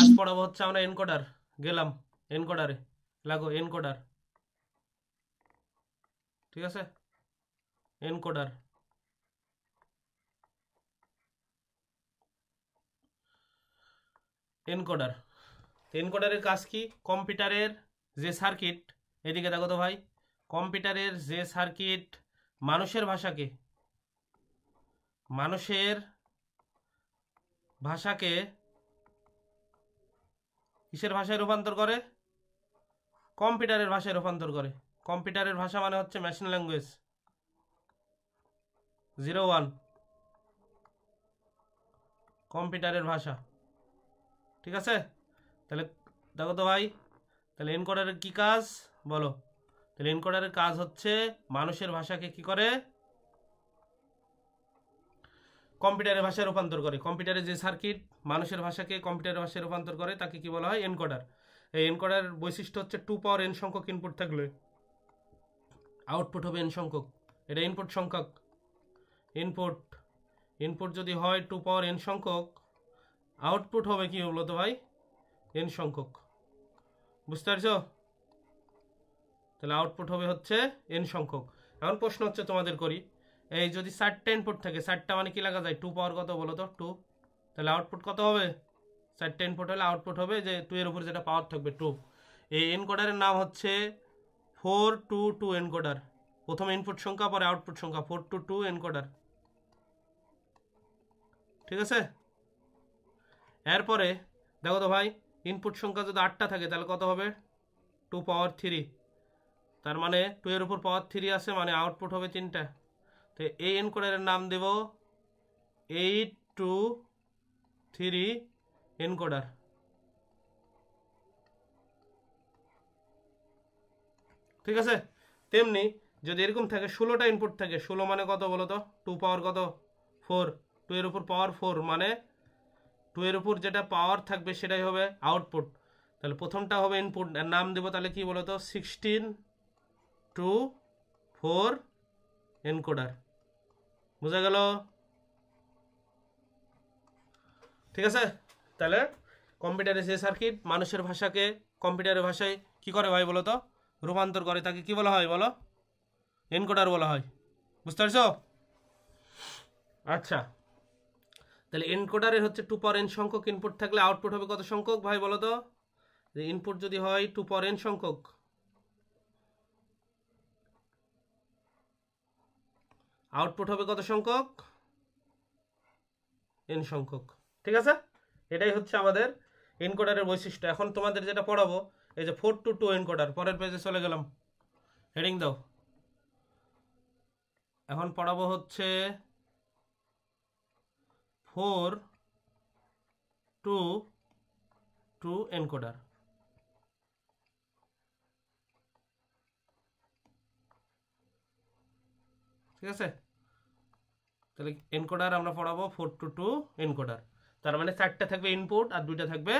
আজ পড়াবো হচ্ছে আমরা এনকোডার। গেলাম এনকোডারে, লাগো এনকোডার। ঠিক আছে, এনকোডার। এনকোডার, এনকোডারের কাজ কি? কম্পিউটারের যে সার্কিট, এদিকে দেখো তো ভাই, কম্পিউটারের যে সার্কিট মানুষের ভাষাকে কিসের ভাষায় রূপান্তর করে? কম্পিউটারের ভাষায় রূপান্তর করে। কম্পিউটারের ভাষা মানে হচ্ছে মেশিন ল্যাঙ্গুয়েজ 01, কম্পিউটারের ভাষা। ঠিক আছে, তাহলে দেখো তো ভাই, তাহলে এনকোডারের কি কাজ বলো? তাহলে এনকোডারের কাজ হচ্ছে মানুষের ভাষাকে কি করে? কম্পিউটারের ভাষায় রূপান্তর করে। কম্পিউটারের যে সার্কিট মানুষের ভাষাকে কম্পিউটারের ভাষায় রূপান্তর করে তাকে কি বলা হয়? এনকোডার। এই এনকোডার বৈশিষ্ট্য হচ্ছে 2 পাওয়ার n সংখ্যক ইনপুট থাকলে আউটপুট হবে n সংখ্যক। এটা ইনপুট সংখ্যক। ইনপুট যদি হয় 2 পাওয়ার n সংখ্যক, আউটপুট হবে কি বলো তো ভাই? n সংখ্যক। বুঝতে পারছো? তাহলে আউটপুট হবে হচ্ছে n সংখ্যক। এখন প্রশ্ন হচ্ছে তোমাদের করি, এই যদি 4টা ইনপুট থাকে, 4টা মানে কি লাগা যায়? 2 পাওয়ার কত বলো তো? 2। তাহলে আউটপুট কত হবে? 4টা ইনপুট হলে আউটপুট হবে যে 2 এর উপর যেটা পাওয়ার থাকবে 2। এই এনকোডারের নাম হচ্ছে 422 এনকোডার। প্রথম ইনপুট সংখ্যা পরে আউটপুট সংখ্যা, 422 এনকোডার। ঠিক আছে, এরপরে দেখো তো ভাই, ইনপুট সংখ্যা যদি 8টা থাকে তাহলে কত হবে? 2 পাওয়ার 3। তার মানে 2 এর উপর পাওয়ার 3 আছে, মানে আউটপুট হবে 3টা। তো এই এনকোডারের নাম দেব 823 এনকোডার। ঠিক আছে, তেমনি যদি এরকম থাকে 16টা ইনপুট থাকে, 16 মানে কত বলো তো? 2 পাওয়ার কত? 4। 2 এর উপর পাওয়ার 4, মানে 2 এর উপর যেটা পাওয়ার থাকবে সেটাই হবে আউটপুট। তাহলে প্রথমটা হবে ইনপুট, এর নাম দেবো তাহলে কি বলো তো? 1624 এনকোডার। বোঝা গেল? ঠিক আছে, তাহলে কম্পিউটারের যে সার্কিট মানুষের ভাষাকে কম্পিউটারের ভাষায় কি করে ভাই বলো তো? রূপান্তর করে, তাকে কি বলা হয় বলো? এনকোডার বলা হয়। বুঝতে পারছো? আচ্ছা, তাহলে এনকোডারের হচ্ছে 2 পাওয়ার n সংখ্যক ইনপুট থাকলে আউটপুট হবে কত সংখ্যক ভাই বলো তো? যে ইনপুট যদি হয় 2 পাওয়ার n সংখ্যক, আউটপুট হবে কত সংখ্যক? n সংখ্যক। ঠিক আছে, এটাই হচ্ছে আমাদের এনকোডারের বৈশিষ্ট্য। এখন তোমাদের যেটা পড়াবো, এই যে 422 এনকোডার, পরের পেজে চলে গেলাম, হেডিং দাও। এখন পড়াবো হচ্ছে 422 এনকোডার। ঠিক আছে, তাহলে এনকোডার আমরা পড়াবো 422 এনকোডার। তার মানে 4টা থাকবে ইনপুট আর 2টা থাকবে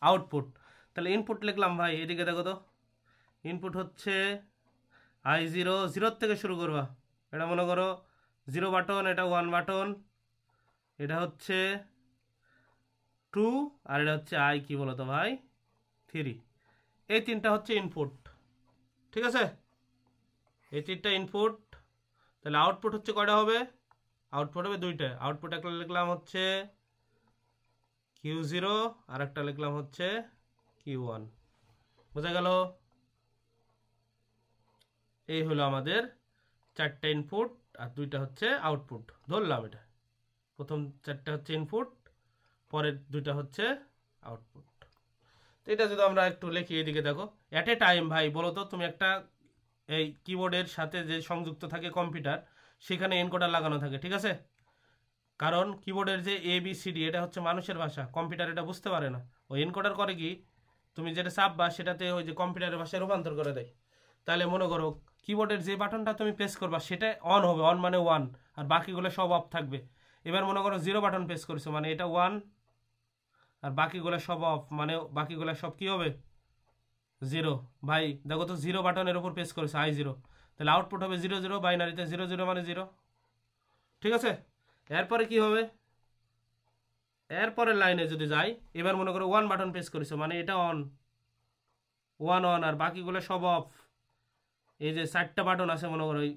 আউটপুট। তাহলে ইনপুট লিখলাম ভাই, এদিকে দেখো তো, ইনপুট হচ্ছে i0, 0 থেকে শুরু করবা। এটা মনে করো 0 বাটন, এটা 1 বাটন, এটা হচ্ছে 2, আর এটা হচ্ছে i কি বলো তো ভাই? 3। এই 3টা হচ্ছে ইনপুট। ঠিক আছে, এই 3টা ইনপুট। তাহলে আউটপুট হচ্ছে কয়টা হবে? আউটপুট হবে 2টা। আউটপুট একটা লিখলাম হচ্ছে Q0, আর একটা লিখলাম হচ্ছে Q1। বোঝা গেল? এই হলো আমাদের 4টা ইনপুট আর 2টা হচ্ছে আউটপুট। ধরলাম এটা প্রথম 4টা হচ্ছে ইনপুট, পরের 2টা হচ্ছে আউটপুট। তো এটা যদি আমরা একটু লিখি, এদিকে দেখো, অ্যাট এ টাইম ভাই বলো তো, তুমি একটা এই কিবোর্ডের সাথে যে সংযুক্ত থাকে কম্পিউটার, সেখানে এনকোডার লাগানো থাকে। ঠিক আছে, কারণ কিবোর্ডের যে ABCD এটা হচ্ছে মানুষের ভাষা, কম্পিউটার এটা বুঝতে পারে না। ওই এনকোডার করে কি, তুমি যেটা চাপবা সেটাতে ওই যে কম্পিউটারের ভাষায় রূপান্তর করে দেয়। তাহলে মনে করো কিবোর্ডের যে বাটনটা তুমি প্রেস করবা সেটা অন হবে, অন মানে 1, আর বাকিগুলো সব অফ থাকবে। এবার মনে করো 0 বাটন প্রেস করেছো, মানে এটা 1, আর বাকিগুলো সব অফ, মানে বাকিগুলো সব কি হবে? 0। ভাই দেখো তো, 0 বাটনের উপর প্রেস করেছো i0, তাহলে আউটপুট হবে 0 0, বাইনারিতে 0 0 মানে 0। ঠিক আছে, এরপরে কি হবে? এরপরের লাইনে যদি যাই, এবার মনে করো 1 বাটন প্রেস করেছো, মানে এটা অন, 1 অন, আর বাকিগুলো সব অফ। এই যে 4টা বাটন আছে মনে করো এই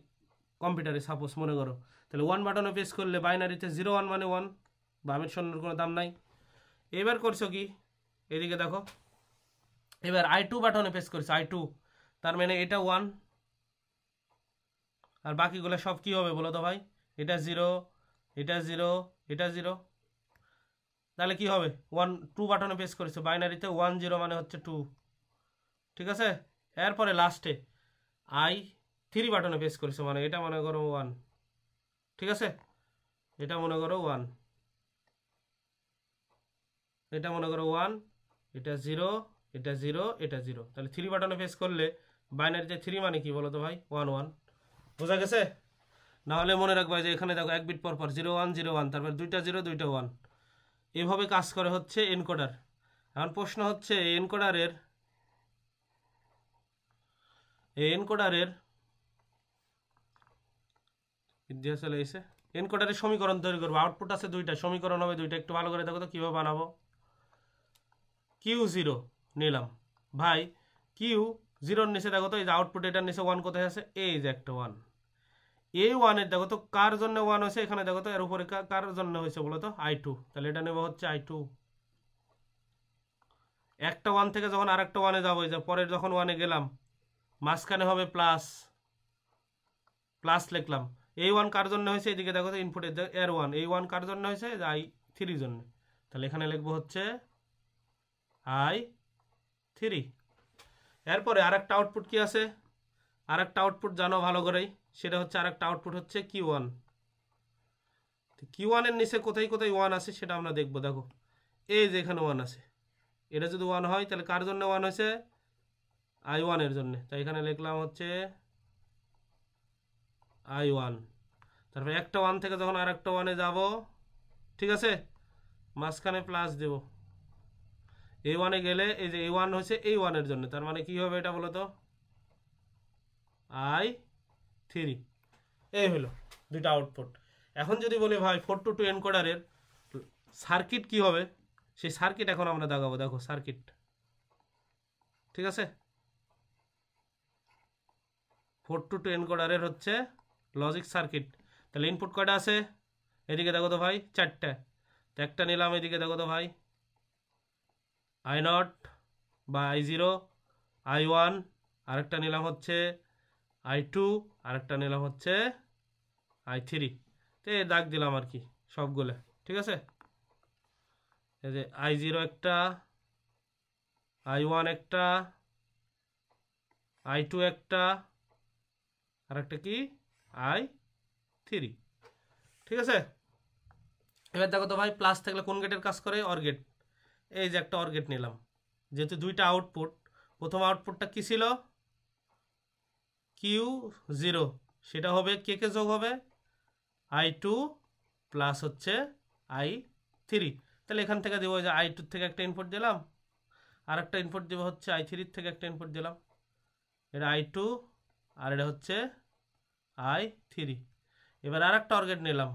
কম্পিউটারে, সাপোজ মনে করো, তাহলে 1 বাটনে প্রেস করলে বাইনারিতে 0 1 মানে 1, বামের শূন্যের কোনো দাম নাই। এবার করছো কি, এদিকে দেখো, এবার I2 বাটনে প্রেস করছো, I2, তার মানে এটা 1, আর বাকিগুলো সব কি হবে বলো তো ভাই, এটা 0, এটা 0, এটা 0, তাহলে কি হবে, 1 2 বাটনে প্রেস করেছো, বাইনারিতে 1 0 মানে হচ্ছে 2, ঠিক আছে। এরপরে লাস্টে I3 বাটনে প্রেস করেছো, মানে এটা মনে করো 1, ঠিক আছে, এটা মনে করো 1, এটা মনে করো 1, এটা 0, এটা 0, এটা 0, তাহলে 3 বাটনে প্রেস করলে বাইনারিতে 3 মানে কি বলো তো ভাই, 1 1, বোঝা গেছে। না হলে মনে রাখবা যে এখানে দেখো এক বিট পর পর 0 1 0 1, তারপর দুইটা 0 দুইটা 1, এভাবে কাজ করে হচ্ছে এনকোডার। এখন প্রশ্ন হচ্ছে এনকোডারের ইতিহাস চলে এসে এনকোডারের সমীকরণ তৈরি করবো। আউটপুট আছে দুইটা, সমীকরণ হবে দুইটা, একটু ভালো করে দেখো তো কীভাবে বানাবো। Q0 নিলাম ভাই, Q0 নিচে দেখো তো এই যে আউটপুট, এটার নিচে 1 কোথায় আছে, এই যে একটা 1, এই 1 এর দেখো তো কার জন্য 1 হয়েছে, এখানে দেখো তো এর উপরে কার জন্য হয়েছে বলো তো, I2, তাহলে এটা নেবো হচ্ছে I2। একটা 1 থেকে যখন আর একটা 1-এ যাবো, যে পরের যখন 1-এ গেলাম, মাঝখানে হবে প্লাস, প্লাস লিখলাম। এই 1 কার জন্য হয়েছে, এদিকে দেখো তো ইনপুটে এর 1, এই 1 কার জন্য হয়েছে, I3 জন্য, তাহলে এখানে লিখবো হচ্ছে I3। এরপরে আরেকটা আউটপুট কি আছে, আরেকটা আউটপুট জানো ভালো করেই, সেটা হচ্ছে আরেকটা আউটপুট হচ্ছে Q1। Q1 এর নিচে কোথায় কোথায় 1 আছে সেটা আমরা দেখবো। দেখো এই যে এখানে 1 আছে, এটা যদি 1 হয় তাহলে কার জন্য 1 হয়েছে, I1 এর জন্য, তাই এখানে লিখলাম হচ্ছে I1। তারপর একটা 1 থেকে যখন আর একটা 1-এ যাবো, ঠিক আছে, মাঝখানে প্লাস দেব, এই 1-এ গেলে এই যে এই 1 হয়েছে এই 1 এর জন্য, তার মানে কি হবে এটা বলো তো, I3। এই হলো দুইটা আউটপুট। এখন যদি বলি ভাই 422 এনকোডারের সার্কিট কি হবে, সেই সার্কিট এখন আমরা দেখাবো। দেখো সার্কিট, ঠিক আছে, 422 এনকোডারের হচ্ছে লজিক সার্কিট। তাহলে ইনপুট কয়টা আছে, এদিকে দেখো তো ভাই 4টা, তো একটা নিলাম, এদিকে দেখো তো ভাই I0 বা I0, I1, আরেকটা নিলাম হচ্ছে I2, আরেকটা নিলাম হচ্ছে I3, তো এই দাগ দিলাম আর কি সবগুলো, ঠিক আছে। এই যে I0 একটা, I1 একটা, I2 একটা, আর একটা কি I3, ঠিক আছে। এবার দেখো তো ভাই প্লাস থাকলে কোন গেটের কাজ করে, অর গেট। এই যে একটা অর গেট নিলাম, যেহেতু দুইটা আউটপুট, প্রথম আউটপুটটা কি ছিল, Q0, সেটা হবে কে কে যোগ হবে, I2 প্লাস হচ্ছে I3, তাহলে এখান থেকে দেবো যে I2 থেকে একটা ইনপুট দিলাম, আর একটা ইনপুট দেবো হচ্ছে I3 থেকে একটা ইনপুট দিলাম, এটা I2 আর এটা হচ্ছে I3। এবার আর একটা অর গেট নিলাম,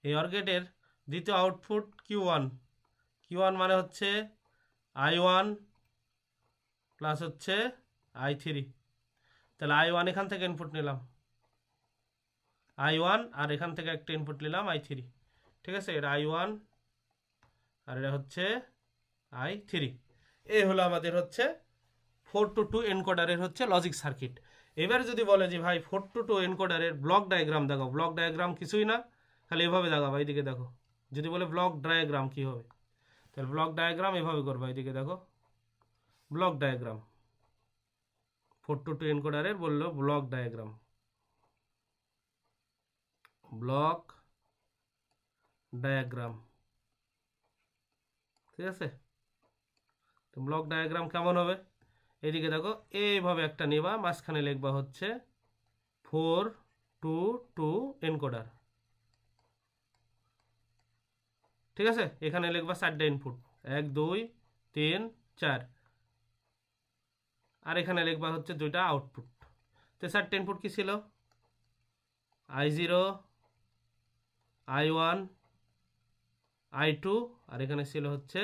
এই অর গেটের দ্বিতীয় আউটপুট Q1 মানে হচ্ছে I1 প্লাস হচ্ছে I3, তাহলে I1 এখান থেকে ইনপুট নিলাম, I1 আর এখান থেকে একটা ইনপুট নিলাম I3, ঠিক আছে, এটা I1 আর এটা হচ্ছে I3। এই হলো আমাদের হচ্ছে 422 এনকোডারের হচ্ছে লজিক সার্কিট। এবার যদি বলে যে ভাই 422 এনকোডারের ব্লক ডায়াগ্রাম দেখো, ব্লক ডায়াগ্রাম কিছুই না, খালি এভাবে দেখাবো, এইদিকে দেখো। যদি বলে ব্লক ডায়াগ্রাম কি হবে, তাহলে ব্লক ডায়াগ্রাম এভাবে করবো, এইদিকে দেখো ব্লক ডায়াগ্রাম, 422 এনকোডারের বললো ব্লক ডায়াগ্রাম, ব্লক ডায়াগ্রাম, ঠিক আছে। তো ব্লক ডায়াগ্রাম কেমন হবে, এদিকে দেখো এইভাবে একটা নেবা, মাঝখানে লিখবা হচ্ছে 422 এনকোডার, ঠিক আছে। এখানে লিখবা 4টা ইনপুট, 1 2 3 4, আর এখানে লিখবা হচ্ছে 2টা আউটপুট। তো 4টা ইনপুট কি ছিল, I0, I1, I2 আর এখানে ছিল হচ্ছে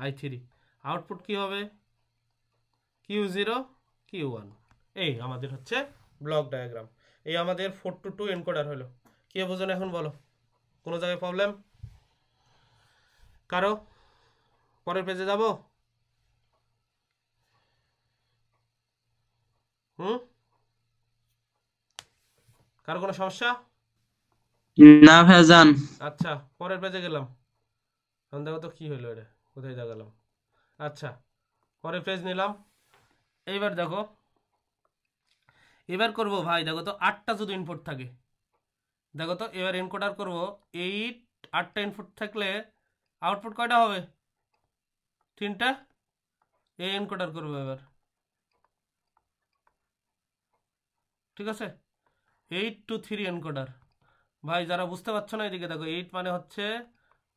I3। আউটপুট কি হবে? Q0 Q1। এই আমাদের হচ্ছে ব্লক ডায়াগ্রাম। এই আমাদের 4 to 2 এনকোডার হলো। কে বোঝেন এখন বলো? কোনো জায়গায় প্রবলেম কারো? পরের পেজে যাব? কারো কোনো সমস্যা? না ভাইয়া যান। আচ্ছা, পরের পেজে গেলাম। এখন দেখো তো কি হলো, এটা কোথায় দেখালাম। আচ্ছা, পরের পেজ নিলাম। এইবার দেখো, এবার করব ভাই, দেখো তো 8টা যদি ইনপুট থাকে, দেখো তো এবার এনকোডার করব 8টা ইনপুট থাকলে আউটপুট কয়টা হবে? 3টা। এই এনকোডার করবো এবার, ঠিক আছে? 8 to 3 এনকোডার। ভাই যারা বুঝতে পারছো না, এদিকে দেখো, 8 মানে হচ্ছে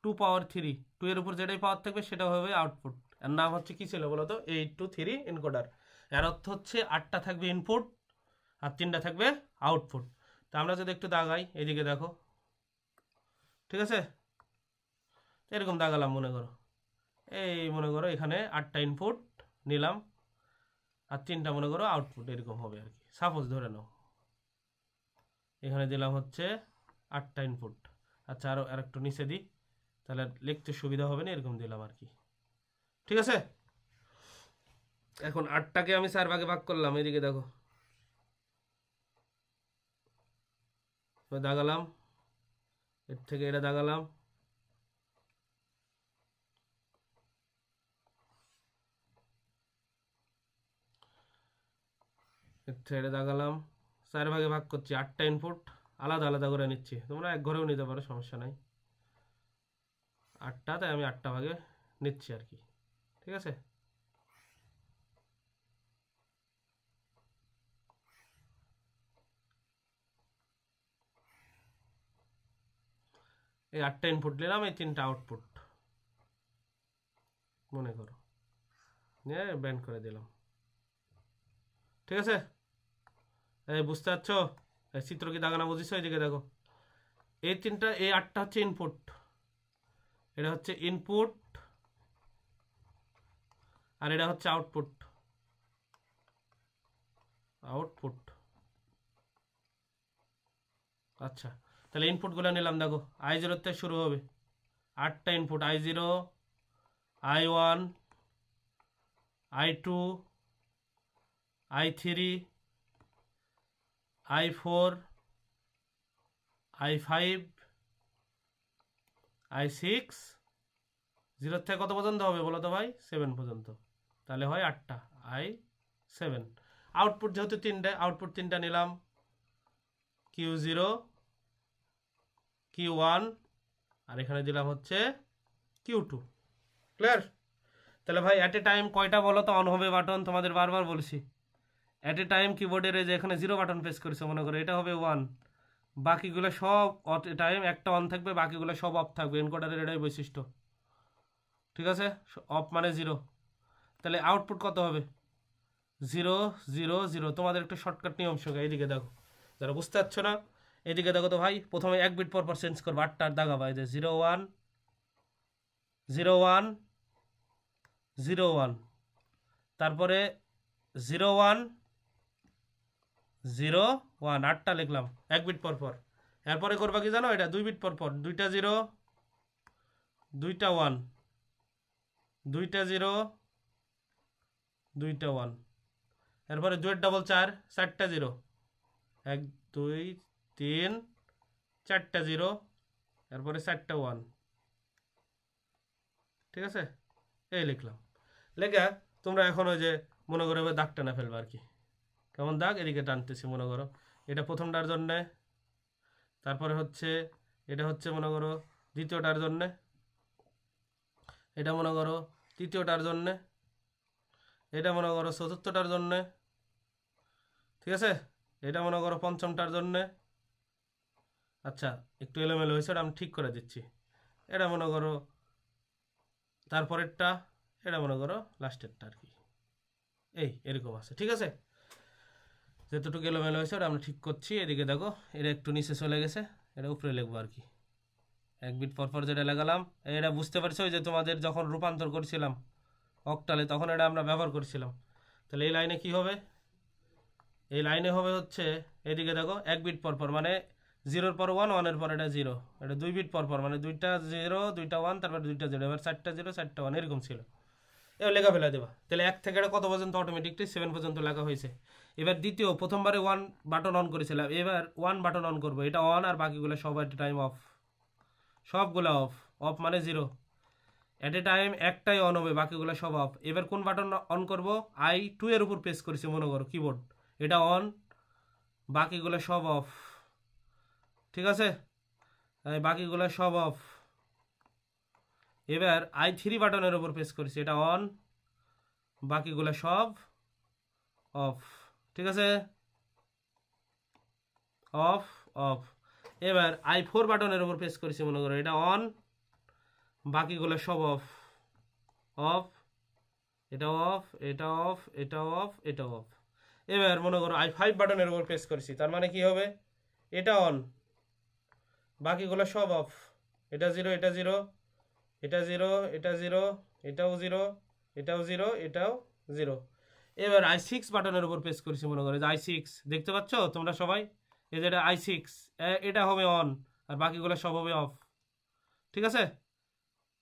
2 পাওয়ার 3, 2 এর উপর যেটাই পাওয়ার থাকবে সেটা হবে আউটপুট। এর নাম হচ্ছে কি ছিল বলো তো? 8 to 3 এনকোডার। এর অর্থ হচ্ছে 8টা থাকবে ইনপুট আর 3টা থাকবে আউটপুট। তা আমরা যদি একটু দাগাই, এদিকে দেখো, ঠিক আছে? এরকম দাগালাম মনে করো, এই মনে করো এখানে 8টা ইনপুট নিলাম আর 3টা মনে করো আউটপুট, এরকম হবে আর কি। সাপোজ ধরে নাও এখানে দিলাম হচ্ছে 8টা ইনপুট। আচ্ছা, আরও একটু নিচে দিই, তাহলে লিখতে সুবিধা হবে না, এরকম দিলাম আর কি, ঠিক আছে? এখন 8টাকে আমি 4 ভাগে ভাগ করলাম, এদিকে দেখো, দাগালাম, এর থেকে এটা দাগালাম, এর থেকে এটা দাগালাম, 4 ভাগে ভাগ করছি। 8টা ইনপুট আলাদা আলাদা করে নিচ্ছি, তোমরা এক ঘরেও নিতে পারো, সমস্যা নাই। 8টা, তাই আমি 8টা ভাগে নিচ্ছি আর কি, ঠিক আছে? এই 8টা ইনপুট নিলাম, এই 3টা আউটপুট মনে করো, নিয়ে ব্যান্ড করে দিলাম, ঠিক আছে? এই বুঝতে পারছো? এই চিত্র কি দাগানো বুঝিস? এদিকে দেখো, এই 3টা, এই 8টা হচ্ছে ইনপুট, এটা হচ্ছে ইনপুট, আর এটা হচ্ছে আউটপুট। আউটপুট, আচ্ছা, তাহলে ইনপুটগুলো নিলাম, দেখো I0 থেকে শুরু হবে, 8টা input, I0, I1, I2, I3, I4, I5, I6, 0 থেকে কত পর্যন্ত হবে বলো তো ভাই? 7 পর্যন্ত, তাহলে হয় 8টা, I7। আউটপুট যেহেতু 3টে, আউটপুট 3টা নিলাম, Q0, Q1, আর এখানে দিলাম হচ্ছে Q2। ক্লিয়ার? তাহলে ভাই অ্যাট এ টাইম কয়টা বলো তো অন হবে বাটন? তোমাদের বারবার বলছি, অ্যাট এ টাইম কিবোর্ডের যে এখানে 0 বাটন প্রেস করেছে মনে করো, এটা হবে 1, বাকিগুলো সব অট এ টাইম একটা অন থাকবে, বাকিগুলো সব অফ থাকবে। এনকোডারের এটাই বৈশিষ্ট্য, ঠিক আছে? অফ মানে 0। তাহলে আউটপুট কত হবে? 0 0 0। তোমাদের একটু শর্টকাট নিয়ম শেখা, এইদিকে দেখো, যারা বুঝতে পারছো না এদিকে দেখো তো ভাই, প্রথমে 1 বিট পর চেঞ্জ করবো, 8টার দাগা ভাই, যে 0 1 0 1 0 1, তারপরে 0 1 0 1, 8টা লিখলাম 1 বিট পর পর। এরপরে করবা কি জানো? এটা 2 বিট পর পর, 2টা 0 2টা 1, 2টা 0 2টা 1, এরপরে 2 ডাবল 4, 4টা 0, 1 2 3 4টা 0, এরপরে 4টা 1, ঠিক আছে? এই লিখলাম। লেখা তোমরা এখন ওই যে মনে করো দাগ টানা ফেলবা আর কি। কেমন দাগ? এদিকে টানতেছি মনে করো, এটা প্রথমটার জন্যে, তারপরে হচ্ছে এটা হচ্ছে মনে করো দ্বিতীয়টার জন্যে, এটা মনে করো তৃতীয়টার জন্যে, এটা মনে করো চতুর্থটার জন্যে, ঠিক আছে? এটা মনে করো পঞ্চমটার জন্যে। আচ্ছা, একটু এলোমেলো হয়েছে, ওটা আমি ঠিক করে দিচ্ছি। এটা মনে করো তারপরেরটা, এটা মনে করো লাস্টেরটা আর কি। এই এরকম আছে, ঠিক আছে? যেতটুকু এলোমেলো হয়েছে ওটা আমরা ঠিক করছি। এদিকে দেখো, এটা একটু নিচে চলে গেছে, এটা উপরে লিখবো আর কি। 1 বিট পর পর যেটা লাগালাম, এটা বুঝতে পারছো যে তোমাদের যখন রূপান্তর করছিলাম অক্টালে তখন এটা আমরা ব্যবহার করছিলাম। তাহলে এই লাইনে কি হবে, এই লাইনে হবে হচ্ছে এদিকে দেখো 1 বিট পর পর মানে 0-র পর 1, 1-এর পর এটা 0, এটা 2 বিট পর পর মানে 2টা 0 2টা 1 তারপর 2টা 0, এবার 4টা 0 4টা 1 এরকম ছিল। এবার লেখা ফেলা দেবা। তাহলে 1 থেকে এটা কত পর্যন্ত অটোমেটিকলি 7 পর্যন্ত লেখা হয়েছে। এবার দ্বিতীয় প্রথমবারে 1 বাটন অন করেছিলাম, এবার 1 বাটন অন করবো, এটা অন আর বাকিগুলো সব এট টাইম অফ, সবগুলো অফ। অফ মানে 0, এট এ টাইম একটাই অন হবে, বাকিগুলো সব অফ। এবার কোন বাটন অন করব, I2 এর উপর প্রেস করেছি মনে করো কিবোর্ড, এটা অন, বাকিগুলো সব অফ। ঠিক আছে, বাকিগুলো সব অফ। এবার I3 বাটনের উপর প্রেস করেছি, এটা অন, বাকিগুলো সব অফ। ঠিক আছে, অফ অফ। এবার I4 বাটনের উপর প্রেস করেছি মনে করো, এটা অন, বাকিগুলো সব অফ অফ, এটা অফ, এটা অফ, এটা অফ, এটা অফ। এবার মনে করো I5 বাটনের উপর প্রেস করেছি, তার মানে কি হবে, এটা অন, বাকিগুলো সব অফ, এটা 0, এটা 0, এটা 0, এটা 0, এটাও 0, এটাও 0, এটাও 0। এবার I6 বাটনের উপর প্রেস করেছি মনে করো, I6 দেখতে পাচ্ছ তোমরা সবাই, এই যে এটা I6, এটা হবে অন আর বাকিগুলো সব হবে অফ। ঠিক আছে,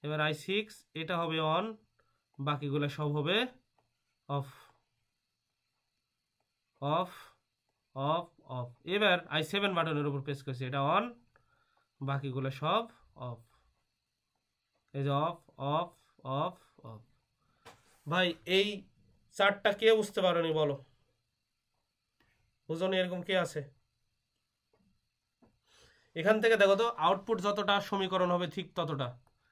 এবার I6 এটা হবে অন, বাকিগুলো সব হবে অফ অফ অফ অফ। এবার I7 বাটনের উপর প্রেস করছি, এটা অন, বাকিগুলো সব অফ, এই যে অফ অফ অফ অফ। ভাই এই চারটা কে বুঝতে পারোনি বলো, বুঝনি এরকম কে আছে? এখান থেকে দেখো তো আউটপুট যতটা সমীকরণ হবে ঠিক ততটা।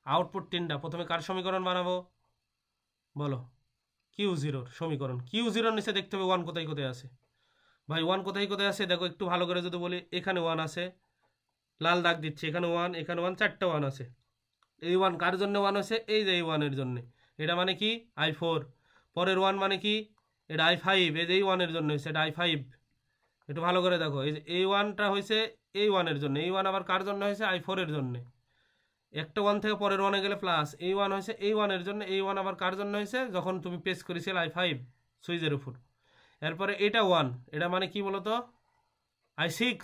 আউটপুট 3টা, প্রথমে কার সমীকরণ বানাবো বলো, Q0 সমীকরণ। Q0 নিচে দেখতে হবে 1 কোথায় কোথায় আছে। ভাই 1 কোথায় কোথায় আছে দেখো একটু ভালো করে যদি বলি, এখানে 1 আছে, লাল দাগ দিচ্ছি, এখানে 1, এখানে 1, 4টা 1 আছে। এই 1 কার জন্য 1 আছে, এই যে এই 1 এর জন্য, এটা মানে কি I4। পরের 1 মানে কি, এটা I5, এই যে এই 1 এর জন্য হয়েছে, এটা I5। একটু ভালো করে দেখো, এই যে এই 1টা হয়েছে এই 1 এর জন্য, এই 1 আবার কার জন্য হয়েছে, I4 এর জন্য। একটা 1 থেকে পরের 1 এ গেলে প্লাস, এই 1 হয়েছে এই 1 এর জন্য, এই 1 আবার কার জন্য হয়েছে, যখন তুমি প্রেস করেছিলে I5 সুইচের উপর। এরপরে এটা 1, এটা মানে কি বলতো, I6।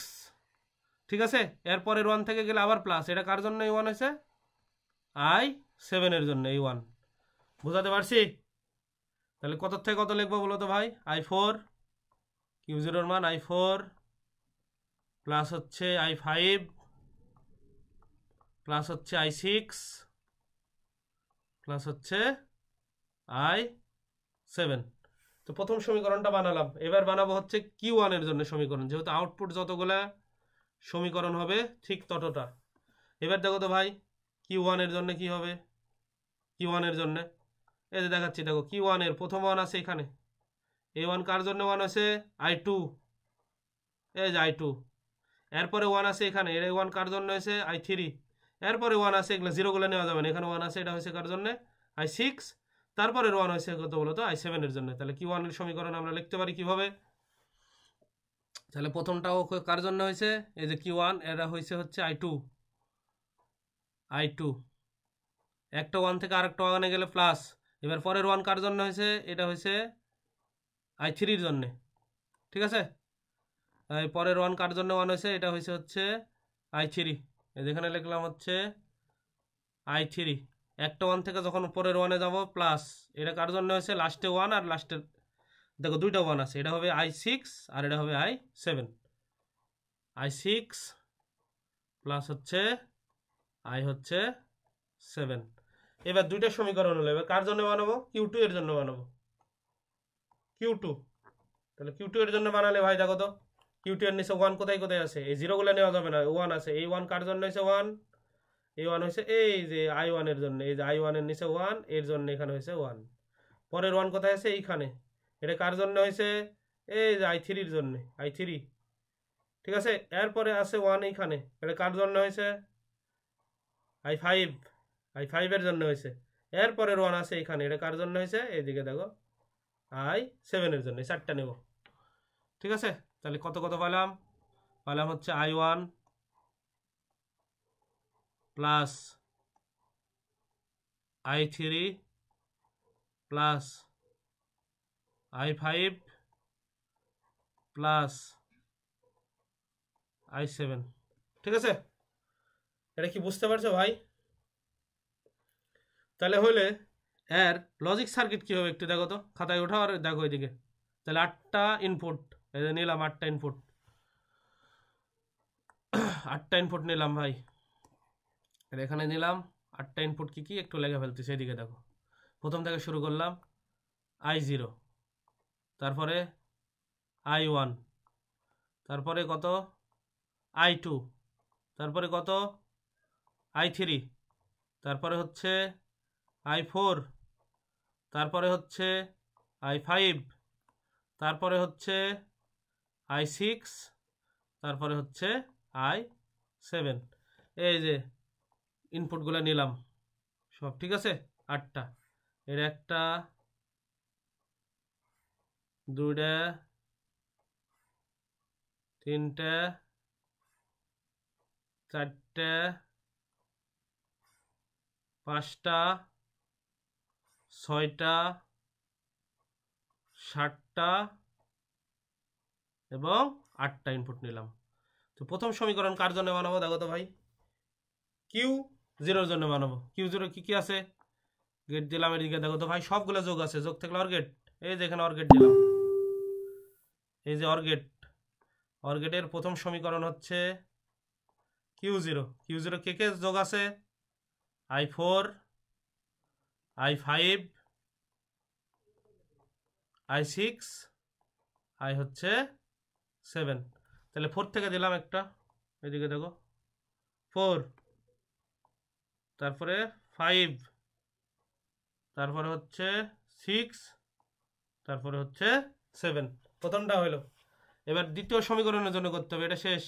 ঠিক আছে, এরপরের 1 থেকে গেলে আবার প্লাস, এটা কার জন্য এই 1 হয়েছে, I7 এর জন্য এই 1। বুঝাতে পারছি? তাহলে কত থেকে কত লিখবো বলো তো ভাই, I4, Q0 এর মান I4 প্লাস হচ্ছে I5 প্লাস হচ্ছে I6 প্লাস হচ্ছে I7। তো প্রথম সমীকরণটা বানালাম, এবার বানাবো হচ্ছে Q1 এর জন্য সমীকরণ, যেহেতু আউটপুট যতগুলা সমীকরণ হবে ঠিক ততটা। এবার দেখো তো ভাই Q1 এর জন্য কি হবে, Q1 এর জন্য এই যে দেখাচ্ছি, দেখো Q1 এর প্রথম 1 আছে এখানে, এই 1 কার জন্য 1 আছে, I2, এই যে I2। এরপরে 1 আছে এখানে, এর 1 কার জন্য হয়েছে, I3। এরপরে 1 আছে, এগুলো জিরোগুলো নেওয়া যাবে না, এখানে 1 আছে, এটা হয়েছে কার জন্য, I6। তারপরের 1 হয়েছে কত বলো তো, I7 এর জন্য। তাহলে Q1 এর সমীকরণ আমরা লিখতে পারি কিভাবে, তাহলে প্রথমটাও কার জন্য হয়েছে, এই যে Q1, এরা হয়েছে হচ্ছে I2। একটা 1 থেকে আরেকটা 1 গেলে প্লাস, এবার পরের 1 কার জন্য হয়েছে, এটা হয়েছে I3 এর জন্য। ঠিক আছে, পরের 1 কার জন্য 1 হয়েছে, এটা হয়েছে হচ্ছে I3, যেখানে লিখলাম হচ্ছে I3। একটা 1 থেকে যখন পরের 1 যাব প্লাস, এটা কার জন্য হয়েছে, লাস্টে 1 আর লাস্টের দেখো দুইটা 1 আছে, এটা হবে I6 আর এটা হবে I7। I6 প্লাস হচ্ছে I হচ্ছে 7। এবার দুইটা সমীকরণ হলো, এবার কার জন্য বানাবো, Q2 এর জন্য বানাবো, Q2। তাহলে Q2 এর জন্য বানালে ভাই দেখো তো, Q2 এর নিচে 1 কোথায় কোথায় আছে, এই জিরোগুলো নেওয়া যাবে না, 1 আছে, এই 1 কার জন্য হয়েছে 1, এই 1 হয়েছে এই যে I1 এর জন্য, এই যে I1 এর নিচে 1, এর জন্য এখানে হয়েছে 1। পরের 1 কোথায় আছে, এইখানে, এটা কার জন্য হয়েছে, এই যে I3 এর জন্য, I3। ঠিক আছে, এরপরে আছে 1 এইখানে, এটা কার জন্য হয়েছে, I5 এর জন্য হয়েছে। এরপরের 1 আছে এইখানে, এটা কার জন্য হয়েছে, এইদিকে দেখো I7 এর জন্য, 4টা নেব। ঠিক আছে, তাহলে কত কত পেলাম হচ্ছে I1 plus i3 plus i5 plus i7। ঠিক আছে, এটা কি বুঝতে পারছো ভাই? তাহলে হলে এর লজিক সার্কিট কি হবে একটু দেখো তো, খাতায় ওঠাও আর দেখো এদিকে। তাহলে 8টা ইনপুট, এই যে নিলাম 8টা ইনপুট, 8টা ইনপুট নিলাম ভাই, এখানে নিলাম 8টা ইনপুট। কি কি একটু লেগে ফেলতেছে, এদিকে দেখো। প্রথম থেকে শুরু করলাম i0, তারপরে i1, তারপরে কত i2, তারপরে কত i3, তারপরে হচ্ছে i4, তারপরে হচ্ছে i5, তারপরে হচ্ছে i6, তারপরে হচ্ছে i7। এই যে ইনপুটগুলো নিলাম সব, ঠিক আছে 8টা। এর একটা, দুইটা, তিনটা, চারটা, পাঁচটা, ছয়টা, সাতটা এবং 8টা ইনপুট নিলাম। তো প্রথম সমীকরণ কার জন্য বানাবো দেখো তো ভাই? Q0 জন্য বানাবো। Q0 কি কি আছে? গেট দিলাম এদিকে দেখো তো ভাই, সবগুলো যোগ আছে, যোগ থাকলে অর গেট। এই যে এখানে অর গেট দিলাম, এই যে অর গেট। অর গেটের প্রথম সমীকরণ হচ্ছে Q0। Q0 কে কে যোগ আছে? i4, i5, i6, i হচ্ছে 7। তাহলে 4 থেকে দিলাম একটা, এদিকে দেখো 4, তারপরে 5, তারপরে হচ্ছে 6, তারপরে হচ্ছে 7। প্রথমটা হলো। এবার দ্বিতীয় সমীকরণের জন্য করতে হবে, এটা শেষ।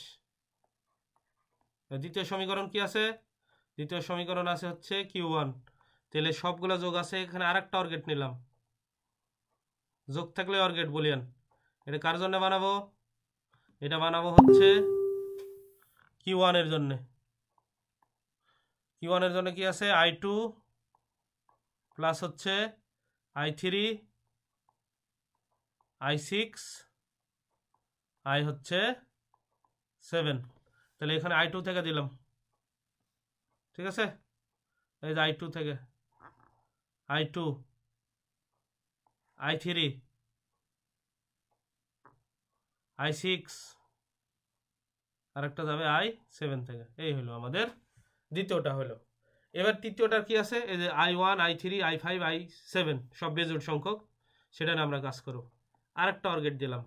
দ্বিতীয় সমীকরণ কি আছে? দ্বিতীয় সমীকরণ আছে হচ্ছে Q1। তাহলে সবগুলো যোগ আছে, এখানে আরেকটা অর গেট নিলাম, যোগ থাকলে অর গেট বলিয়ান। এটা কার জন্য বানাবো? এটা বানাবো হচ্ছে Q1 এর জন্য। Q1 এর জন্য কি আছে? i2 প্লাস হচ্ছে i3, i6, i হচ্ছে 7। তাহলে এখানে i2 থেকে দিলাম, ঠিক আছে? এই যে i2 থেকে, i2, i3, i6, আরেকটা যাবে i7 থেকে। এই হলো আমাদের দ্বিতীয়টা হলো। এবার তৃতীয়টার কি আছে? এই যে i1, i3, i5, i7 সব বেজোড় সংখ্যক, সেটা নিয়ে আমরা কাজ করব। আরেকটা অর গেট দিলাম,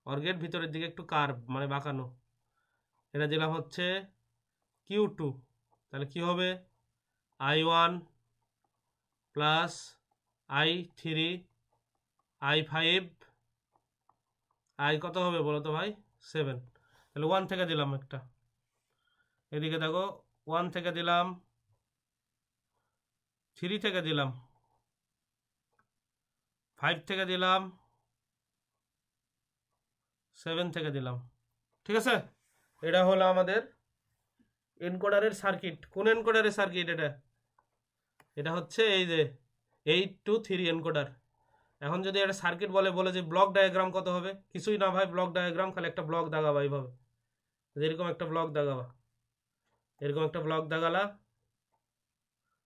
অর গেট ভিতরের দিকে একটু কার্ভ মানে বাঁকানো, এটা দিলাম হচ্ছে Q2। তাহলে কি হবে? i1 plus i3, i5, i কত হবে বলো তো ভাই? 7। তাহলে 1 থেকে দিলাম একটা, এদিকে দেখো 1 থেকে দিলাম, 3 থেকে দিলাম, 5 থেকে দিলাম, 7 থেকে দিলাম, ঠিক আছে? এটা হলো আমাদের এনকোডারের সার্কিট। কোন এনকোডারের সার্কিট এটা? এটা হচ্ছে এই যে 8 to 3 এনকোডার। এখন যদি একটা সার্কিট বলে যে ব্লক ডায়াগ্রাম কত হবে? কিছুই না ভাই, ব্লক ডায়াগ্রাম খালি একটা ব্লক দাগাবা এইভাবে, এরকম একটা ব্লক দাগাবা, এরকম একটা ব্লক দাগালা।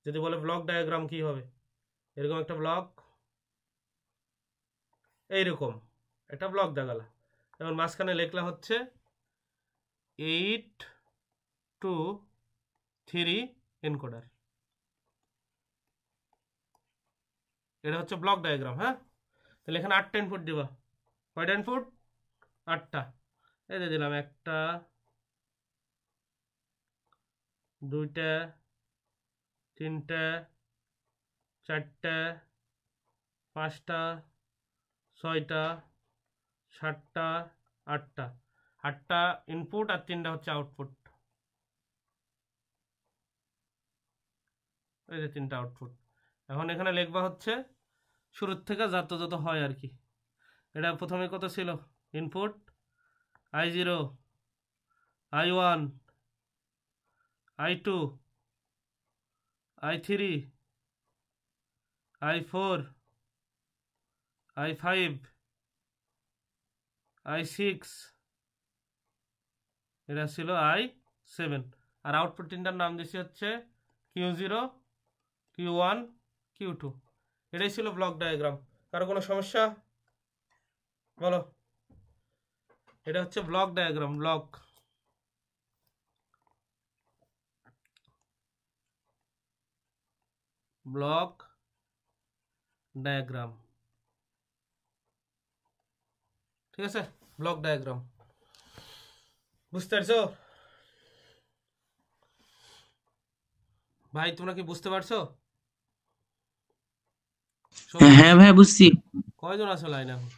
যদি বলে ব্লক ডায়াগ্রাম কি হবে, এরকম একটা ব্লক, এইরকম একটা ব্লক দাগালা। এবং মাঝখানে লেখলা হচ্ছে 8 to 3 এনকোডার। এটা হচ্ছে ব্লক ডায়াগ্রাম। হ্যাঁ, তাহলে এখানে 8টা ইনপুট দিবা। কয়টা ইনপুট? 8টা। এই যে দিলাম, একটা, দুইটা, তিনটা, চারটা, পাঁচটা, ছয়টা, সাতটা, আটটা। 8টা ইনপুট আর 3টা হচ্ছে আউটপুট। এই যে 3টা আউটপুট। এখন এখানে লিখবা হচ্ছে শুরুর থেকে যত যত হয় আর কি। এটা প্রথমে কত ছিল? Input i0, i1, I2, I3, I4, I5, I6, এটা ছিল I7। আর আউটপুট তিনটার নাম দিয়েছি হচ্ছে Q0, Q1, Q2। এটাই ছিল ব্লক ডায়াগ্রাম। কারো কোনো সমস্যা? বলো। এটা হচ্ছে ব্লক ডায়াগ্রাম, ব্লক ডায়াগ্রাম, ঠিক আছে? ব্লক ডায়াগ্রাম বুঝতে পারছো ভাই? তোমরা কি বুঝতে পারছো? হ্যাঁ ভাই বুঝছি। কয়জন আছো লাইনে এখন?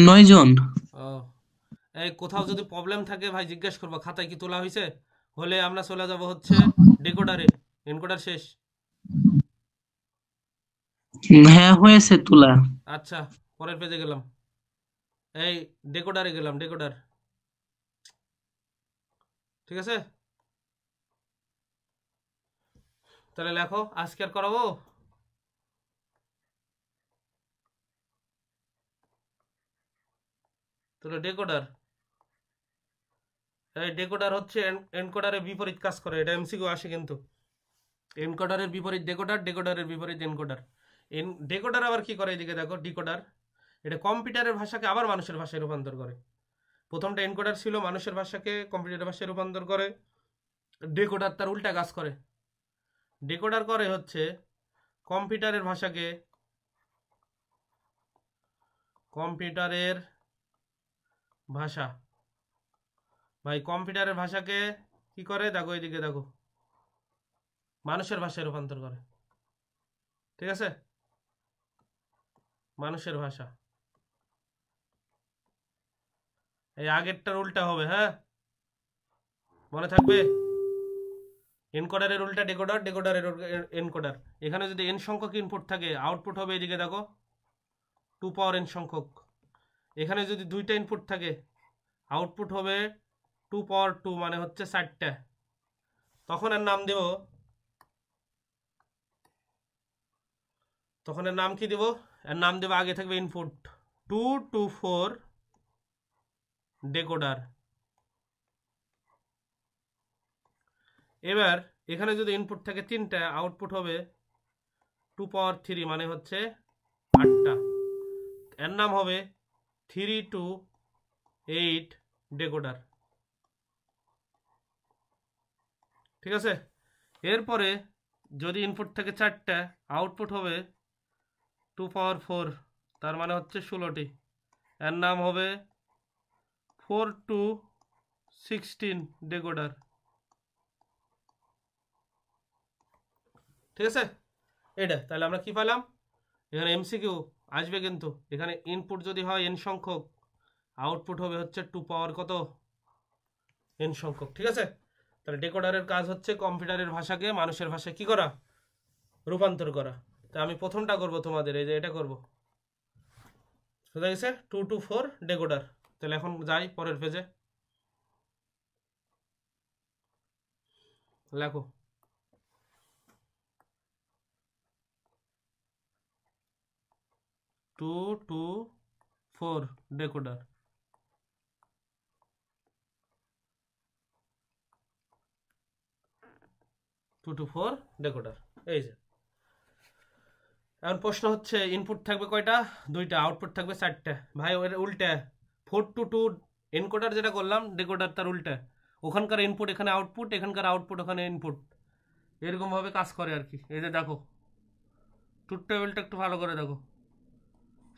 9 জন। ও, এই কোথাও যদি প্রবলেম থাকে ভাই জিজ্ঞেস করবো, খাতায় কি তোলা হয়েছে? হলে আমরা চলে যাব হচ্ছে ডেকোডারে। এনকোডার শেষ? হ্যাঁ হয়েছে তোলা। আচ্ছা, পরের পেজে গেলাম। এই ডেকোডারে গেলাম, ডেকোডার, ঠিক আছে? তাহলে লেখো, আজকে আর করাবো? তাহলে ডেকোডার, এই ডেকোডার হচ্ছে এনকোডারের বিপরীত কাজ করে। এটা এমসিকিউ আসে কিন্তু। এনকোডারের বিপরীত ডেকোডার, ডেকোডারের বিপরীত এনকোডার। ডেকোডার আবার কি করে? এদিকে দেখো, ডিকোডার এটা কম্পিউটারের ভাষাকে আবার মানুষের ভাষায় রূপান্তর করে। প্রথমটা এনকোডার ছিল, মানুষের ভাষাকে কম্পিউটারের ভাষায় রূপান্তর করে। ডেকোডার তার উল্টা কাজ করে। ডেকোডার করে হচ্ছে কম্পিউটারের ভাষাকে, কম্পিউটারের ভাষা, ভাই কম্পিউটারের ভাষাকে কি করে? দেখো এদিকে দেখো, মানুষের ভাষায় রূপান্তর করে, ঠিক আছে? মানুষের ভাষা। এই আগেরটার উল্টা হবে, হ্যাঁ, মনে থাকবে। এনকোডারের উল্টা ডেকোডার, ডেকোডারের এনকোডার। এখানে যদি এন সংখ্যক ইনপুট থাকে, আউটপুট হবে এদিকে দেখো 2 পাওয়ার এন সংখ্যক। এখানে যদি দুইটা ইনপুট থাকে, আউটপুট হবে 2 পাওয়ার 2, মানে হচ্ছে 4টা। তখন এর নাম দেব, তখন এর নাম কি দেব? এর নাম দেব, আগে থাকবে ইনপুট 2 to 4 ডেকোডার। এবার এখানে যদি ইনপুট থাকে 3টা, আউটপুট হবে 2 পাওয়ার 3, মানে হচ্ছে 8টা। এর নাম হবে 3 to 8 ডেকোডার, ঠিক আছে? এরপরে যদি ইনপুট থাকে 4টা, আউটপুট হবে 2 পাওয়ার 4, তার মানে হচ্ছে 16টি। এর নাম হবে 4 to 16 ডেকোডার, ঠিক আছে? এটা তাহলে আমরা কি পেলাম? এখানে এমসিকিউ আসবে কিন্তু। এখানে ইনপুট যদি হয় এন সংখ্যক, আউটপুট হবে হচ্ছে 2 পাওয়ার কত? এন সংখ্যক, ঠিক আছে? তাহলে ডেকোডারের কাজ হচ্ছে কম্পিউটারের ভাষাকে মানুষের ভাষায় কি করা? রূপান্তর করা। তা আমি প্রথমটা করব তোমাদের, এই যে এটা করব, বুঝা গেছে? 2 to 4 ডেকোডার। তাহলে এখন যাই পরের পেজে, লেখো 2 to 4 ডেকোডার। 2 to 4 ডেকোডার, এই যে। এখন প্রশ্ন হচ্ছে ইনপুট থাকবে কয়টা? 2টা, আউটপুট থাকবে 4টা। ভাই ওর উল্টা, 4 to 2 এনকোডার যেটা করলাম, ডেকোডার তার উল্টা। ওখানকার ইনপুট এখানে আউটপুট, এখানকার আউটপুট ওখানে ইনপুট, এরকম ভাবে কাজ করে আর কি। এই যে দেখো, ট্রুথ টেবিলটা একটু ভালো করে দেখো,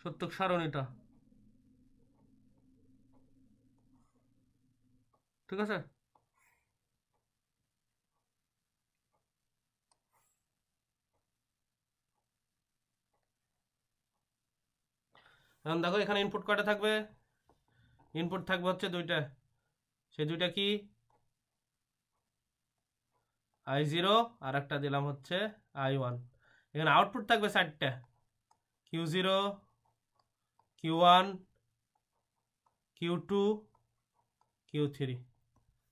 সত্যক সারণীটা, ঠিক আছে? এখন দেখো এখানে ইনপুট কয়টা থাকবে? ইনপুট থাকবে হচ্ছে 2টা। সেই 2টা কি? I0 আর একটা দিলাম হচ্ছে I1। এখানে আউটপুট থাকবে 4টা, Q0, Q1, Q2, Q3,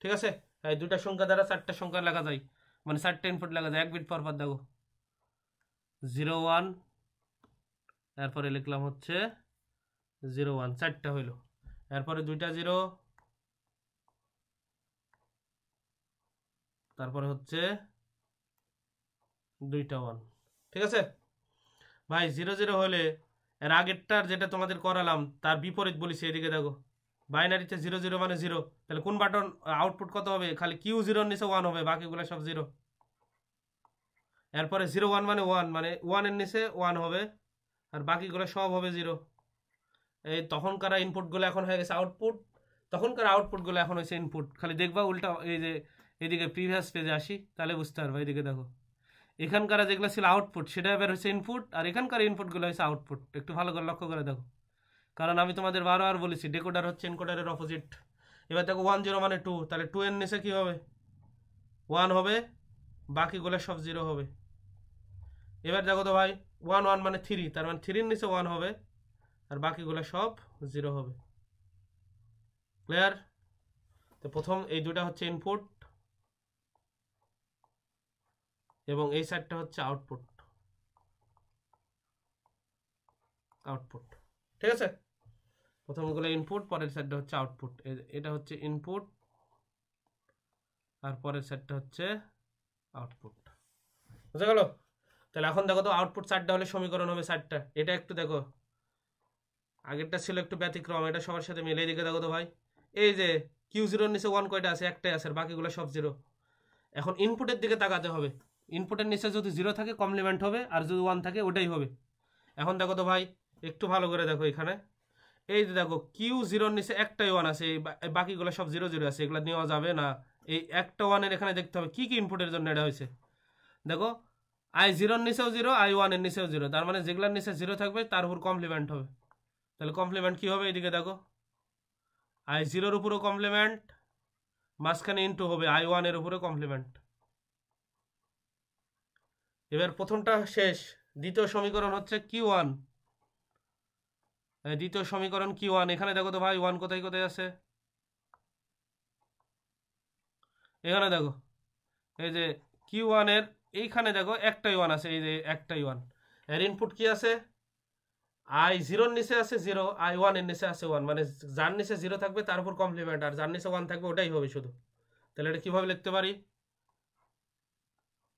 ঠিক আছে? এই দুইটা সংখ্যা দ্বারা চারটা সংখ্যা লেখা যায়, মানে চারটা ইনপুট লেখা যায়। 1 বিট পর দেখো 0 1, এরপরে লিখলাম হচ্ছে 0 1, চারটা হইল। এরপরে দুইটা 0, তারপরে হচ্ছে দুইটা 1। ঠিক আছে ভাই? 0 0 হলে এর আগেরটার যেটা তোমাদের করালাম তার বিপরীত বলেছি। এদিকে দেখো বাইনারিতে 0 0 মানে 0, তাহলে কোন বাটন আউটপুট কত হবে? খালি কিউ 0 এর নিচে 1 হবে, বাকিগুলো সব 0। এরপরে 0 1 মানে 1, মানে 1 এর নিচে 1 হবে, আর বাকিগুলো সব হবে 0। এই তখনকার ইনপুটগুলো এখন হয়ে গেছে আউটপুট, তখনকার আউটপুটগুলো এখন হয়েছে ইনপুট। খালি দেখবা উল্টা, এই যে এদিকে প্রিভিয়াস পেজে আসি তাহলে বুঝতে পারবা। এদিকে দেখো এখানকার যেগুলো ছিল আউটপুট সেটা এবার হচ্ছে ইনপুট, আর এখানকার ইনপুটগুলো হচ্ছে আউটপুট। একটু ভালো করে লক্ষ্য করে দেখো, কারণ আমি তোমাদের বারবার বলেছি ডেকোডার হচ্ছে এনকোডারের অপোজিট। এবার দেখো 1 0 মানে 2, তাহলে 2 এর নিচে কি হবে? 1 হবে, বাকিগুলো সব 0 হবে। এবার দেখো তো ভাই 1 1 মানে 3, তার মানে 3 এর নিচে 1 হবে, আর বাকিগুলো সব 0 হবে। ক্লিয়ার? তো প্রথম এই দুটা হচ্ছে ইনপুট এবং এই সাইডটা হচ্ছে আউটপুট। আউটপুট ঠিক আছে? প্রথমগুলো ইনপুট, পরের সাইডটা হচ্ছে আউটপুট। এটা হচ্ছে ইনপুট আর পরের সাইডটা হচ্ছে আউটপুট। বুঝা গেল? তাহলে এখন দেখো তো আউটপুট 4টা হলে সমীকরণ হবে 4টা। এটা একটু দেখো, আগেরটা ছিল একটু ব্যতিক্রম, এটা সবার সাথে মিলে। এদিকে দেখো তো ভাই, এই যে কিউ 0 এর নিচে 1 কয়টা আছে? একটাই আছে, আর বাকিগুলো সব 0। এখন ইনপুটের দিকে তাকাতে হবে। ইনপুটের নিচে যদি 0 থাকে কমপ্লিমেন্ট হবে, আর যদি 1 থাকে ওটাই হবে। এখন দেখো তো ভাই, একটু ভালো করে দেখো এখানে, এই যে দেখো কিউ 0 এর নিচে একটাই 1 আছে, এই বাকিগুলো সব 0 0 আছে, এগুলো নেওয়া যাবে না। এই একটা 1 এর এখানে দেখতে হবে কি কি ইনপুটের জন্য এটা হয়েছে। দেখো i0 এর নিচেও 0, i1 এর নিচেও 0, তার মানে যেগুলোর নিচে 0 থাকবে তার উপর কমপ্লিমেন্ট হবে। তাহলে কমপ্লিমেন্ট কি হবে? এদিকে দেখো i0 এর উপরও কমপ্লিমেন্ট, মাঝখানে ইনটু হবে i1 এর উপরে কমপ্লিমেন্ট। এবার প্রথমটা শেষ, দ্বিতীয় সমীকরণ হচ্ছে q1। দ্বিতীয় সমীকরণ q1, এখানে দেখো তো ভাই 1 কোথায় কোথায় আছে? এখানে দেখো এই যে q1 এর এইখানে দেখো একটাই 1 আছে, এই যে একটাই 1। এর ইনপুট কি আছে? i0 এর নিচে আছে 0, i1 এর নিচে আছে 1, মানে যার নিচে 0 থাকবে তার উপর কমপ্লিমেন্ট, আর যার নিচে 1 থাকবে ওটাই হবে শুধু। তাহলে এটা কিভাবে লিখতে পারি?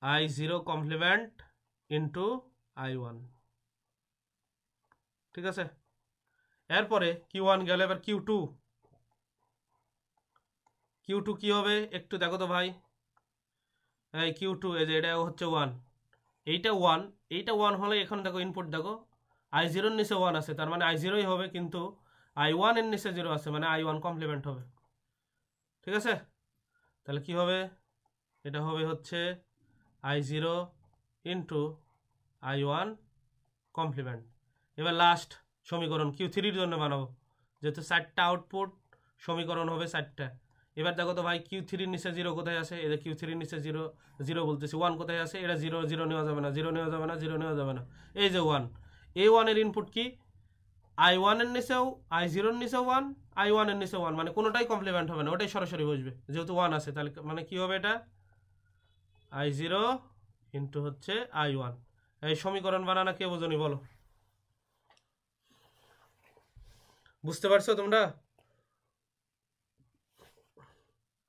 i0 complement into i1। ঠিক আছে? এরপরে q1 গেল, এবার q2। q2 কি হবে একটু দেখো তো ভাই, এই q2 এই যে এটা হচ্ছে 1, এইটা 1, এইটা 1 হলে এখন দেখো ইনপুট দেখো i0 এর নিচে 1 আছে, তার মানে i0ই হবে, কিন্তু i1 এর নিচে 0 আছে, মানে i1 কমপ্লিমেন্ট হবে। ঠিক আছে? তাহলে কি হবে? এটা হবে হচ্ছে i0 ইন্টু i1 কমপ্লিমেন্ট। এবার লাস্ট সমীকরণ q3 এর জন্য বানাবো, যেহেতু 4টা আউটপুট, সমীকরণ হবে 4টা। এবার দেখো তো ভাই q3 এর নিচে 0 কোথায় আছে? এই যে q3 এর নিচে 0 0 বলতেছি, 1 কোথায় আছে? এটা 0 0 নেওয়া যাবে না, 0 নেওয়া যাবে না, 0 নেওয়া যাবে না। এই যে 1, এই 1 এর ইনপুট কি? i1 এর নিচেও, i0 এর নিচেও 1, i1 এর নিচেও 1, মানে কোনোটাই কমপ্লিমেন্ট হবে না, ওটাই সরাসরি বসবে যেহেতু 1 আছে। তাহলে মানে কি হবে? এটা i0 ইন্টু হচ্ছে i1। এই সমীকরণ বানানা কে বোঝনি বলো? বুঝতে পারছো তোমরা?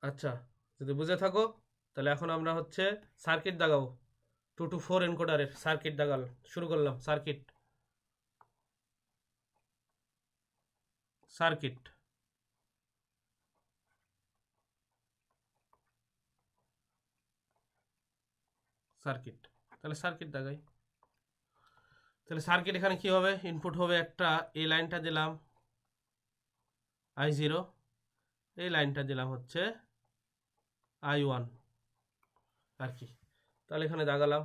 আচ্ছা, যদি বুঝে থাকো তাহলে এখন আমরা হচ্ছে সার্কিট দাগাবো। 2 to 4 এনকোডারের সার্কিট দাগাল শুরু করলাম। সার্কিট সার্কিট সার্কিট তাহলে সার্কিট দাগাই। তাহলে সার্কিট এখানে কি হবে? ইনপুট হবে একটা, এই লাইনটা দিলাম i0, এই লাইনটা দিলাম হচ্ছে i1 আর কি। তাহলে এখানে দাগালাম,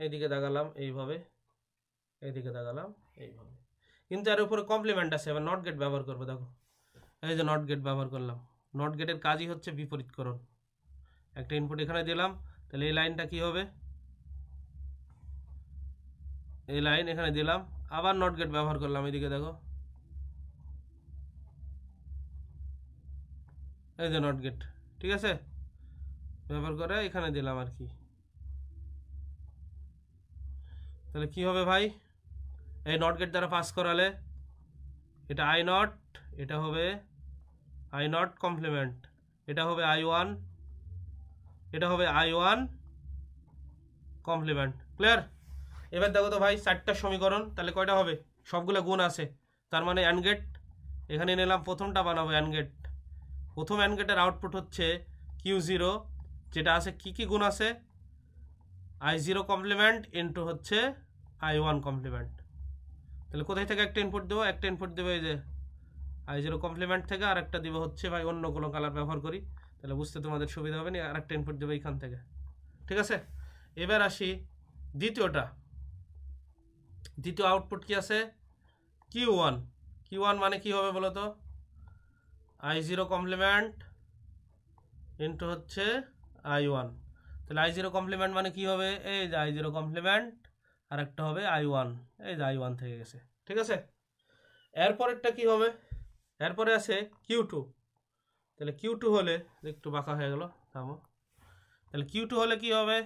এইদিকে দাগালাম এইভাবে, এইদিকে দাগালাম এইভাবে, কিন্তু এর উপরে কমপ্লিমেন্ট আছে। এবার নট গেট ব্যবহার করবো। দেখো এই যে নট গেট ব্যবহার করলাম। নট গেটের কাজই হচ্ছে বিপরীতকরণ। একটা ইনপুট এখানে দিলাম, তাহলে এই লাইনটা কি হবে? এই লাইন এখানে দিলাম, আবার নট গেট ব্যবহার করলাম। এদিকে দেখো এই যে নট গেট, ঠিক আছে, ব্যবহার করে এখানে দিলাম আর কি। তাহলে কি হবে ভাই, এই নট গেট দ্বারা পাস করালে এটা আই নট, এটা হবে আই নট কমপ্লিমেন্ট, এটা হবে আই ওয়ান, এটা হবে আই ওয়ান কমপ্লিমেন্ট। ক্লিয়ার? এবার দেখো তো ভাই 4টা সমীকরণ, তাহলে কয়টা হবে, সবগুলো গুণ আছে, তার মানে অ্যান্ড গেট। এখানে নিলাম প্রথমটা বানাবো অ্যান্ড গেট। প্রথম অ্যান্ড গেটের আউটপুট হচ্ছে Q0, যেটা আছে কি কি গুণ আছে, I0 কমপ্লিমেন্ট ইন্টু হচ্ছে I1 কমপ্লিমেন্ট। তাহলে কোথায় থেকে একটা ইনপুট দেবো, একটা ইনপুট দেবো এই যে I0 কমপ্লিমেন্ট থেকে, আর একটা দিব হচ্ছে ভাই অন্য কোনো কালার ব্যবহার করি, তাহলে বুঝতে তোমাদের সুবিধা হবে না, আর একটা ইনপুট দেবো এইখান থেকে। ঠিক আছে, এবার আসি দ্বিতীয়টা। দ্বিতীয় আউটপুট কি আছে, Q1। Q1 মানে কি হবে বলো তো, I0 কমপ্লিমেন্ট ইন্টু হচ্ছে I1। তাহলে I0 কমপ্লিমেন্ট মানে কি হবে, এই যে I0 কমপ্লিমেন্ট, আর একটা হবে I1, এই যে I1 থেকে গেছে। ঠিক আছে, এরপরেরটা কি হবে, এরপরে আছে Q2। তাহলে Q2 হলে, একটু বাঁকা হয়ে গেল, থামো। তাহলে Q2 হলে কি হবে,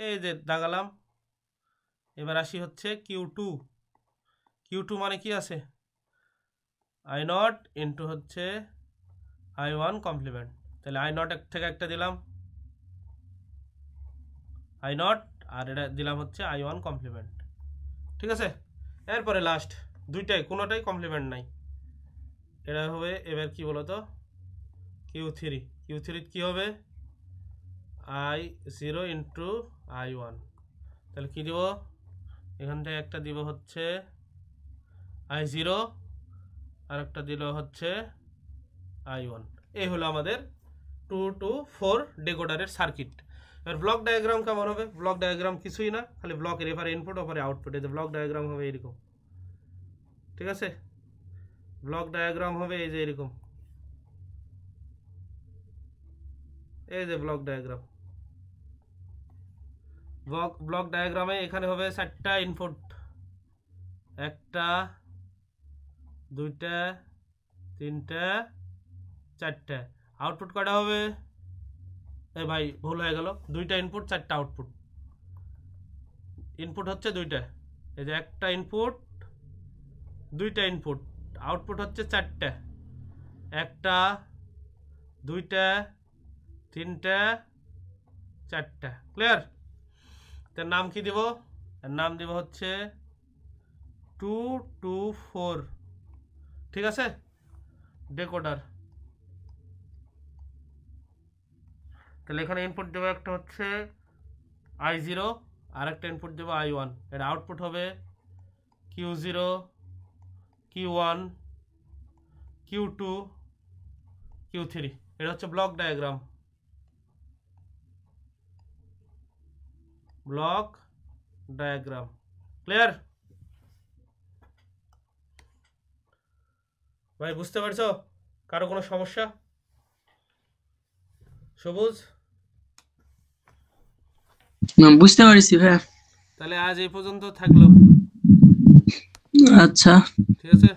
এই যে দাগালাম। এবার আসি হচ্ছে Q2। Q2 মানে কি আছে, I0 ইন্টু হচ্ছে I1 কমপ্লিমেন্ট। তাহলে I0 থেকে একটা দিলাম I0, আর এটা দিলাম হচ্ছে I1 কমপ্লিমেন্ট। ঠিক আছে, এরপরে লাস্ট দুইটাই, কোনোটাই কমপ্লিমেন্ট নাই, এটা হবে এবার কি বলতো Q3। Q3 কি হবে, I0 ইন্টু I1। তাহলে কি দিব, এখান থেকে একটা দিব হচ্ছে I0, আর একটা দিল হচ্ছে I1। এই হলো আমাদের 2 to 4 ডেকোডারের সার্কিট। এবার ব্লক ডায়াগ্রাম কেমন হবে, ব্লক ডায়াগ্রাম কিছুই না, খালি ব্লকের এবারে ইনপুট ওপরে আউটপুট, এই যে ব্লক ডায়াগ্রাম হবে এরকম। ঠিক আছে, ব্লক ডায়াগ্রাম হবে এই যে এরকম, এই যে ব্লক ডায়াগ্রাম। ব্লক ডায়াগ্রামে এখানে হবে 4টা ইনপুট, একটা, দুইটা, তিনটা, চারটা। আউটপুট কটা হবে, এই ভাই ভুল হয়ে গেল, 2টা ইনপুট 4টা আউটপুট। ইনপুট হচ্ছে 2টা, এই যে একটা ইনপুট, 2টা ইনপুট, আউটপুট হচ্ছে 4টা, একটা, 2টা, 3টা, 4টা। ক্লিয়ার? তার নাম কি দিব, এর নাম দিব হচ্ছে 2 to 4। ঠিক আছে, ডেকোডার। তাহলে এখানে ইনপুট দেবো একটা হচ্ছে I0, আর একটা ইনপুট দেবো I1। এর আউটপুট হবে Q0, Q1, Q2, Q3। এটা হচ্ছে block diagram, block diagram. Clear ভাই, বুঝতে পারছো? কারো কোনো সমস্যা? সবুজ? বুঝতে পারছি ভাইয়া। তাহলে আজ এই পর্যন্ত থাকলো। আচ্ছা, ঠিক আছে।